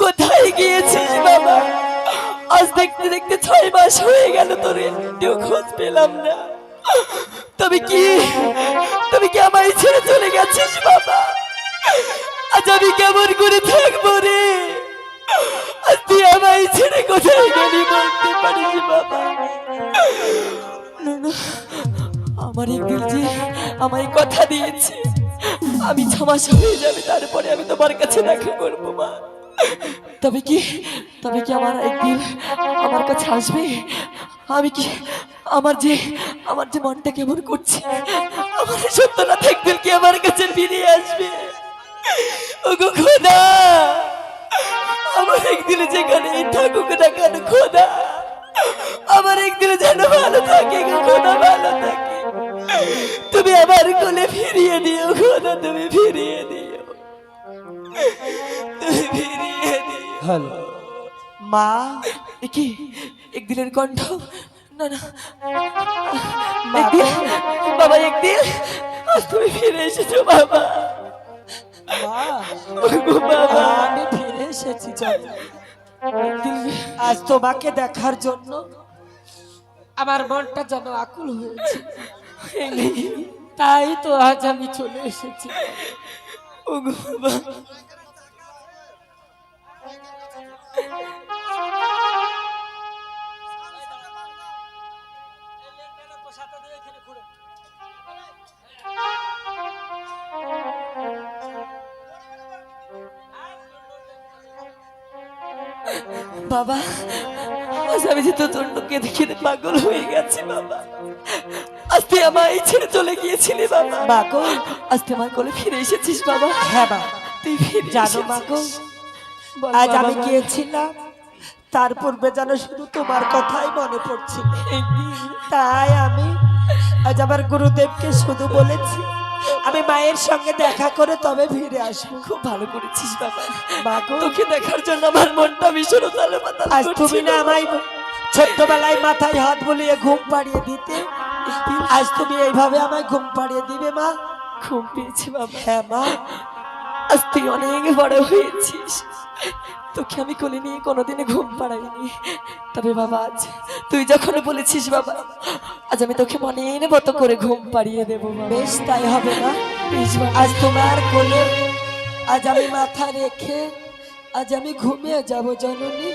কোথায় গিয়েছিস বাবা? আজ দেখতে দেখতে 6 মাস হয়ে গেল, তোর একটু খোঁজ পেলাম না। তুমি কি আমায় ছেড়ে চলে গেছিস বাবা? আজ আমি কেমন করে থাকবো রে? আজ তুই আমায় ছেড়ে কোথায় গেলি বলতে পারিস বাবা? না, না, আমার একদিন যে আমায় কথা দিয়েছে আমি 6 মাস হয়ে যাবে, তারপরে আমি তোমার কাছে দেখা করবো মা। তবে কি আমার একদিন আমার কাছে আসবে? আমি কি আমার যে মনটা কেমন করছে, আমার সত্যনাথ একদিন কি আমার কাছে ফিরে আসবে? ওগো খোদা, আমার একদিন যেখানে থাকুক না কেন খোদা, আমার একদিন যেন ভালো থাকে গো খোদা, ভালো থাকে। তুমি আমার কোলে ফিরিয়ে দিও খোদা, তুমি ফিরিয়ে দিও, তুমি ফিরিয়ে দিও। হ্যালো মা, কি একদিনের কণ্ঠ? না না মা একদিন, বাবা একদিন আজ তুমি ফিরে এসেছো বাবা। মা, ওগো বাবা, আমি ফিরে এসেছি জানো। একদিন আজ তোমাকে দেখার জন্য আমার মনটা যেন আকুল হয়েছে, তাই তো আজ আমি চলে এসেছি। ওগো বাবা, বাবা আজ আমি যে তোর জন্য কেঁদে কেঁদে পাগল হয়ে গেছি বাবা। আজ তুই আমায় ছেড়ে চলে গিয়েছিলি বাবা, মা গো, আজ তুই আমার কোলে ফিরে এসেছিস বাবা। হ্যাঁ মা, তুই ফিরে জানো মা গো, এসেছিস। বল আজ বাবা, আমি বল। গিয়েছিলাম, তার পূর্বে যেন শুধু তোমার কথাই মনে পড়ছিল। একদিন তাই আমি আজ আমার গুরুদেবকে শুধু বলেছি আমি মায়ের সঙ্গে দেখা করে তবে ফিরে আসবো। খুব ভালো করেছিস বাবা, মা গো, তোকে দেখার জন্য আমার মনটা ভীষণ তালে পাতাল আজ করছে তুমি না বাবা। আমায় ছোট্টবেলায় মাথায় হাত বুলিয়ে ঘুম পাড়িয়ে দিতে, আজ তুমি এইভাবে আমায় ঘুম পাড়িয়ে দিবে মা? ঘুম পেয়েছি বাবা। হ্যাঁ মা, আজ তুই অনেক বড় হয়েছিস, তোকে আমি কোলে নিয়ে কোনোদিনে ঘুম পাড়াইনি। তবে বাবা আজ তুই যখন বলেছিস বাবা, আজ আমি তোকে মনের মতো করে ঘুম পাড়িয়ে দেবো বাবা। বেশ তাই হবে না। বেশ বাবা। আজ তোমার কোলে আজ আমি মাথা রেখে আজ আমি ঘুমিয়ে যাব জননী।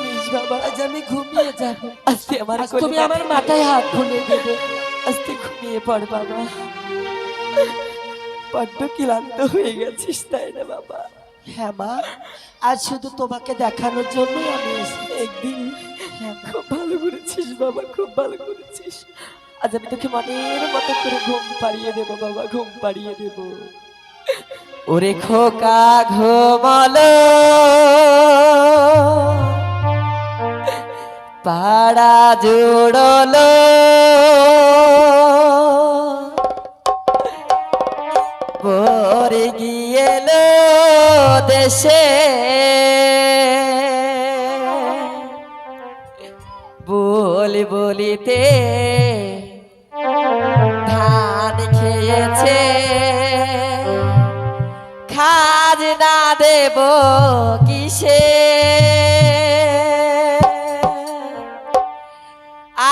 বেশ বাবা, আজ আমি ঘুমিয়ে যাব। আজ তুই আমার আজ কোলে তুমি আমার মাথায় হাত বুলিয়ে দেবে। আজ তুই ঘুমিয়ে পড় বাবা। বড্ড ক্লান্ত হয়ে গেছিস তাই না বাবা? হ্যাঁ মা, আজ শুধু তোমাকে দেখানোর জন্যই আমি এসেছি। একদিন খুব ভালো করেছিস বাবা, খুব ভালো করেছিস। আজ আমি তোকে মনের মতো করে ঘুম পাড়িয়ে দেবো বাবা, ঘুম পাড়িয়ে দেব। ওরে খোকা ঘুমালো, পাড়া জোড়লো, পরে গিয়েলো দেশে, বলিতে ধান খেয়েছে, খাজনা দেব কিসে?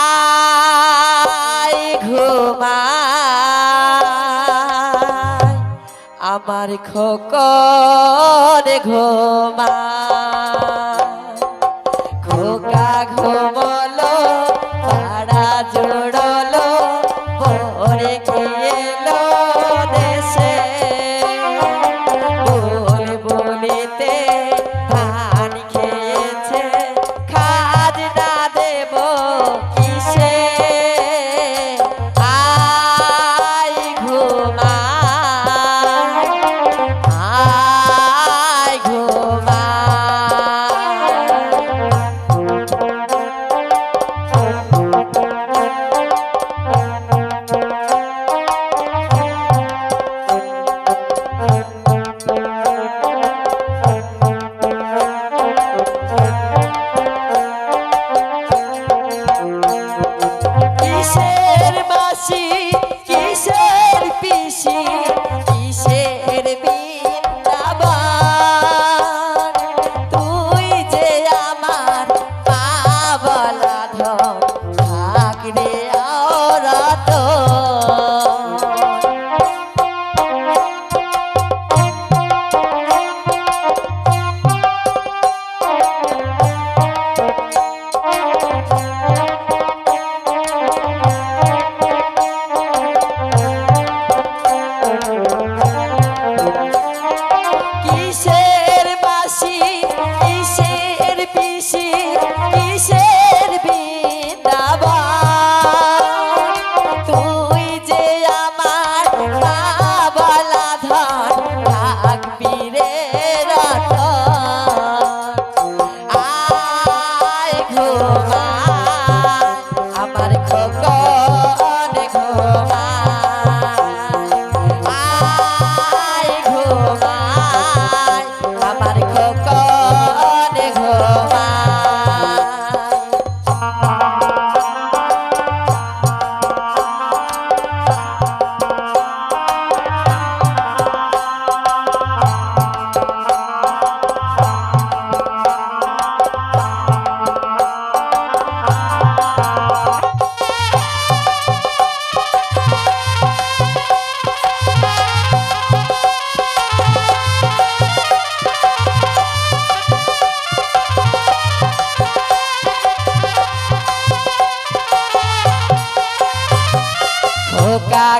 আয় ঘুমায় আমার খোকন ঘুমায়, খোকা ঘুমলো, পাড়া জোড়লো, পরে গেলো দেশে, বলিতে ধান খেয়েছে, খাজনা দেব কিসে? আয় ঘুমায়, আয় ঘুমায়।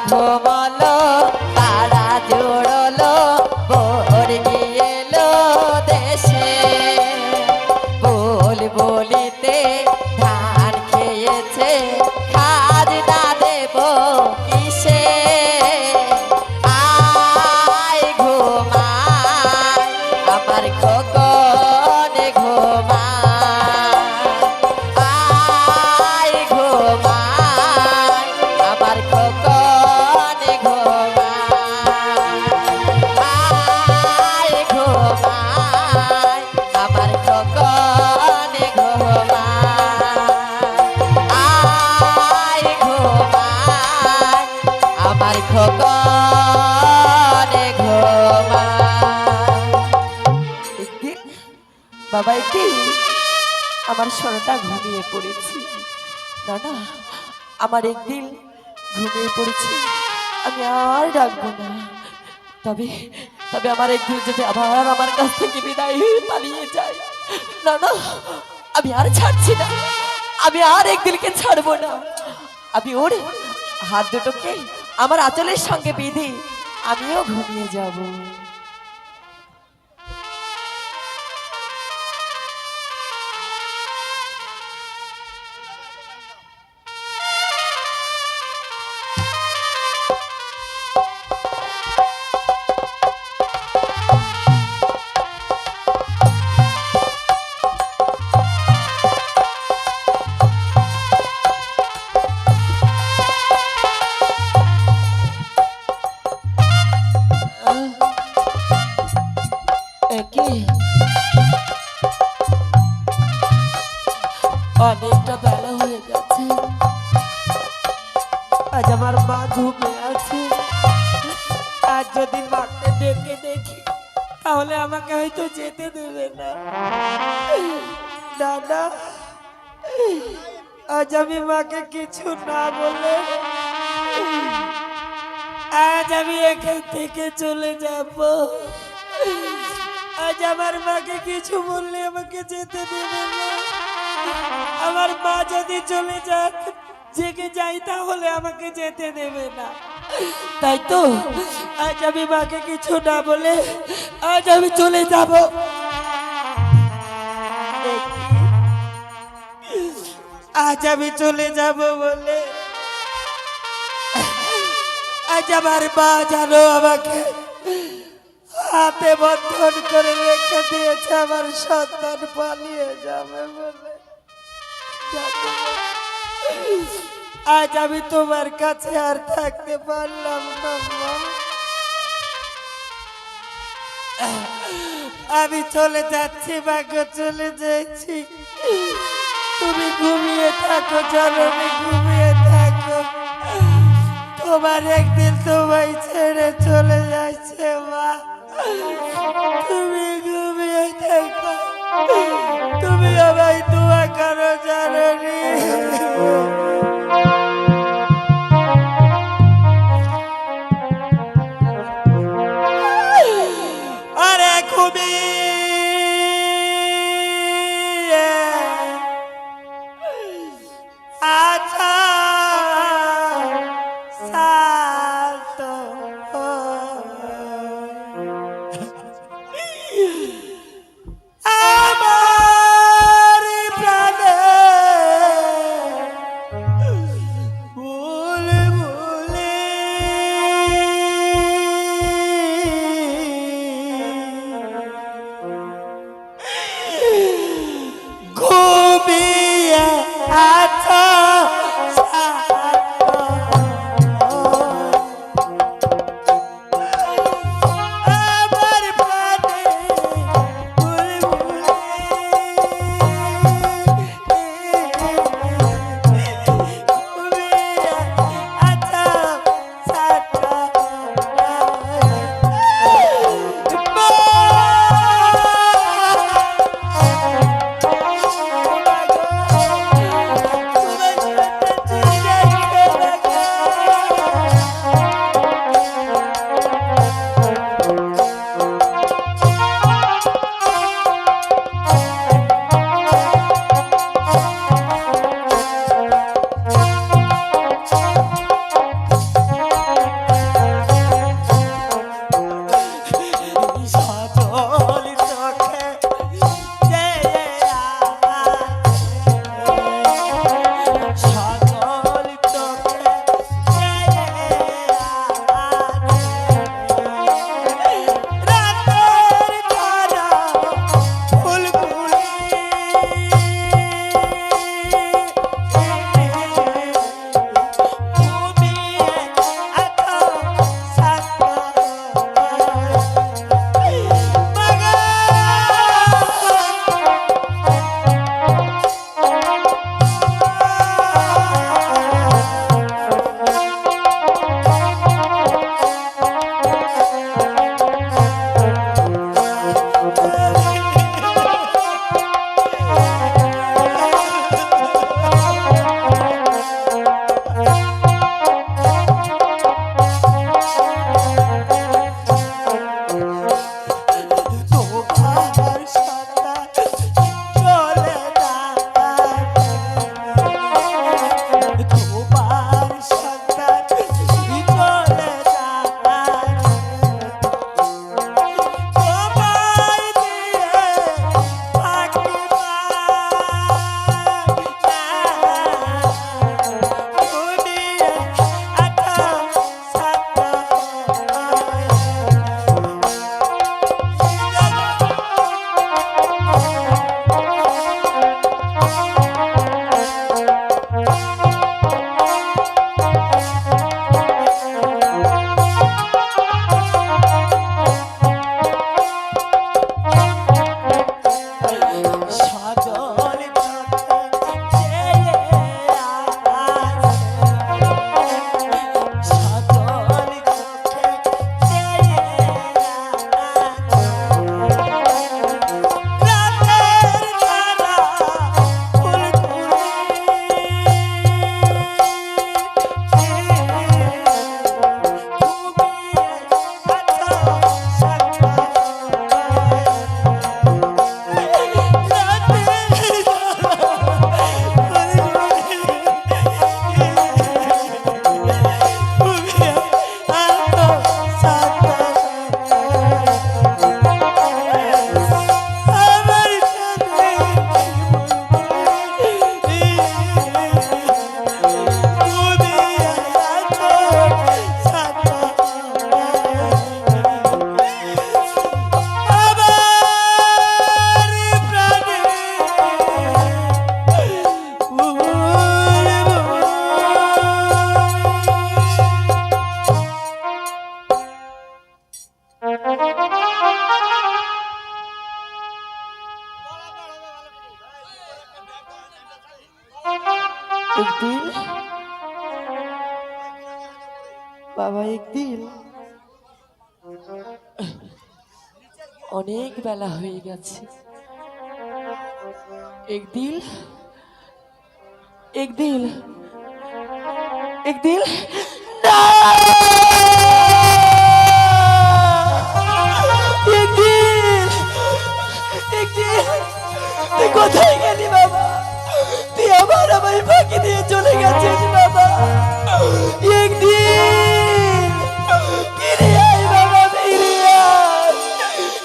ঘুমলো তারা জুড়লো ভোর গিয়েলো দেশে বল বলিতে ধান খেয়েছে খাজনা দেব কিসে আয় ঘুমায় আমার খোকনে ঘুমায় আয় ঘুমায় আমার খোকনে ঘুমায় আয় ঘুমায় আমার খোকনে ঘুমায় আয় ঘুমায় আমার খোকনে ঘুমায় একদিন বাবা একদিন আমার সোনাটা ঘুমিয়ে পড়েছি না না আমার একদিন ঘুমিয়ে পড়েছি আমি আর ডাকবো না তবে তবে আমার একদিন যদি আবার আমার কাছ থেকে বিদায় হয়ে পালিয়ে যায় না না আমি আর ছাড়ছি না আমি আর একদিনকে ছাড়বো না আমি ওর হাত দুটোকে আমার আঁচলের সঙ্গে বেঁধে আমিও ঘুমিয়ে যাব একে অনেকটা বেলা হয়ে গেছে আজ আমার মা ঘুমে আছে আজ যদি মাকে ডেকে দেখি তাহলে আমাকে হয়তো যেতে দেবে না দাদা আজ আমি মাকে কিছু না বলে আজ আমি এখান থেকে চলে যাব আজ আমার মাকে কিছু বললে আমাকে যেতে দেবে না আমার মা যদি চলে যাক জেগে যাই তাহলে আমাকে যেতে দেবে না তাই তো আজ আমি মাকে কিছু না বলে আজ আমি চলে যাব আজ আমি চলে যাব বলে আজ আমার মা জানো আমাকে হাতে বন্ধন করে রেখে দিয়েছে আমার সন্তান পালিয়ে যাবে বলে জানো মা, আজ আমি তোমার কাছে আর থাকতে পারলাম না মা আমি চলে যাচ্ছি মাকে চলে যাচ্ছি তুমি ঘুমিয়ে থাকো জননী ঘুমিয়ে থাকো তোমার একদিন তোমায় ছেড়ে চলে যাচ্ছে মা তুমি ঘুমিয়ে থাকো তুমি আমায় দোয়া করো জননী আরে খুবই আচ্ছা শান্ত একদিন বাবা, একদিন অনেক বেলা হয়ে গেছে। একদিন একদিন একদিন না! একদিন একদিন তুই কোথায় গেলি বাবা? তুই আমায় ফাঁকি দিয়ে চলে গেছিস বাবা। একদিন ফিরে আয় বাবা, ফিরে আয়।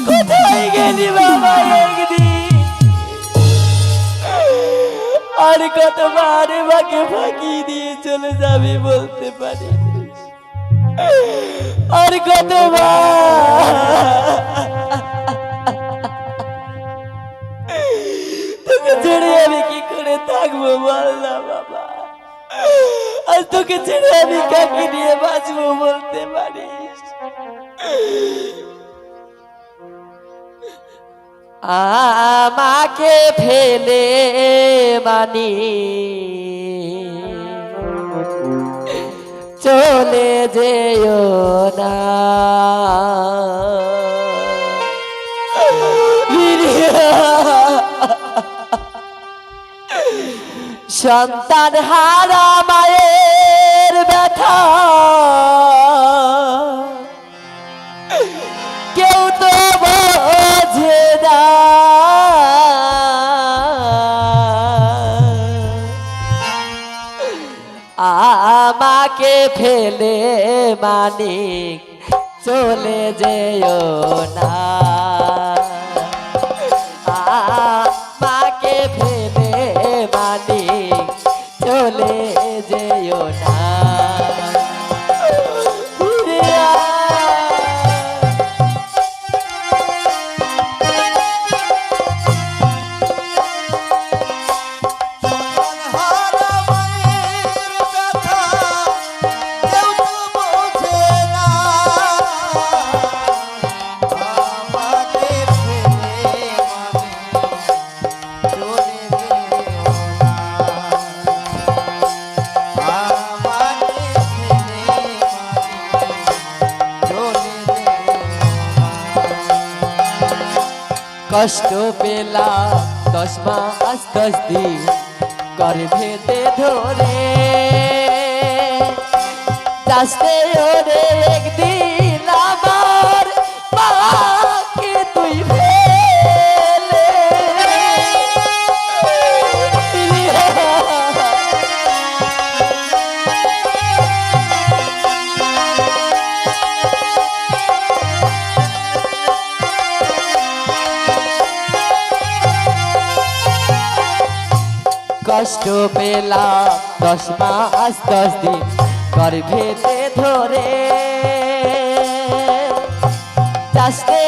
কোথায় গেলি বাবা? একদিন আর কতবার মাকে ফাঁকি দিয়ে চলে যাবি বলতে পারি? আর কতবার তোকে ছেড়ে আমি কি করে থাকবো বল না বাবা? আর তোকে ছেড়ে আমি কাকে নিয়ে বাঁচবো বলতে পারিস? আমাকে ফেলে মানি চলে যেও না, সন্তান হারা মায়ের ব্যথা কেউ তো বোঝে না। আমাকে ফেলে মানিক চলে যেও না, আমাকে ফেলে মানিক চলে যেও না। কষ্ট পেলা 10 মাস 10 দিন গর্ভেতে ধরে, যাস্তে ওরে একদিন আমার মাকে তুই ফেলে। কষ্ট পেলাম 10 মাস 10 দিন গর্ভেতে ধরে, যাস্তে